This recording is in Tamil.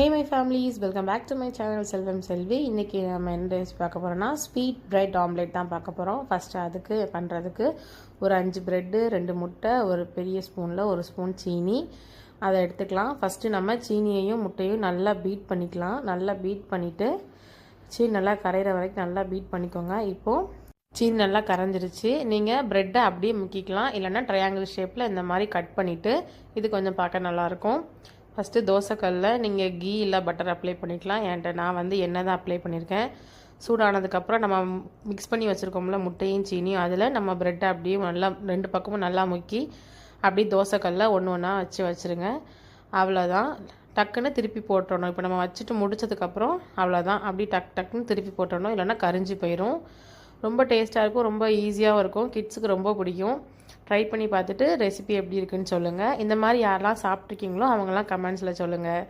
Hey my families, welcome back to my channel Selvam Selvi. இன்றைக்கி நம்ம என்ன ரெசிபி பார்க்க போகிறோம்னா ஸ்வீட் பிரெட் ஆம்லேட் தான் பார்க்க போகிறோம். ஃபஸ்ட்டு அதுக்கு பண்ணுறதுக்கு ஒரு 5 ப்ரெட்டு, 2 முட்டை, ஒரு பெரிய ஸ்பூனில் 1 ஸ்பூன் சீனி அதை எடுத்துக்கலாம். ஃபஸ்ட்டு நம்ம சீனியையும் முட்டையும் நல்லா பீட் பண்ணிக்கலாம். நல்லா பீட் பண்ணிவிட்டு சீனி நல்லா கரையிற வரைக்கும் நல்லா பீட் பண்ணிக்கோங்க. இப்போது சீனி நல்லா கரைஞ்சிருச்சு. நீங்கள் ப்ரெட்டை அப்படியே முக்கிக்கலாம், இல்லைன்னா ட்ரையாங்கிள் ஷேப்பில் இந்த மாதிரி கட் பண்ணிவிட்டு இது கொஞ்சம் பார்க்க நல்லாயிருக்கும். ஃபஸ்ட்டு தோசைக்கல்லில் நீங்கள் கீ இல்லை பட்டர் அப்ளை பண்ணிக்கலாம். என்கிட்ட நான் எண்ணெய் தான் அப்ளை பண்ணியிருக்கேன். சூடானதுக்கப்புறம் நம்ம மிக்ஸ் பண்ணி வச்சுருக்கோம்ல முட்டையும் சீனியும், அதில் நம்ம ப்ரெட்டை அப்படியே நல்லா 2 பக்கமும் நல்லா முக்கி அப்படியே தோசைக்கல்லில் ஒன்று ஒன்றா வச்சுருங்க. அவ்வளோதான். டக்குன்னு திருப்பி போட்டுறணும். இப்போ நம்ம வச்சுட்டு முடிச்சதுக்கப்புறம் அவ்வளோதான். அப்படி டக்குன்னு திருப்பி போட்டுறணும், இல்லைன்னா கரிஞ்சு போயிடும். ரொம்ப டேஸ்ட்டாக இருக்கும், ரொம்ப ஈஸியாகவும் இருக்கும். கிட்ஸுக்கு ரொம்ப பிடிக்கும். ட்ரை பண்ணி பார்த்துட்டு ரெசிபி எப்படி இருக்குன்னு சொல்லுங்கள். இந்த மாதிரி யாரெல்லாம் சாப்பிட்ருக்கீங்களோ அவங்கெல்லாம் கமெண்ட்ஸில் சொல்லுங்கள்.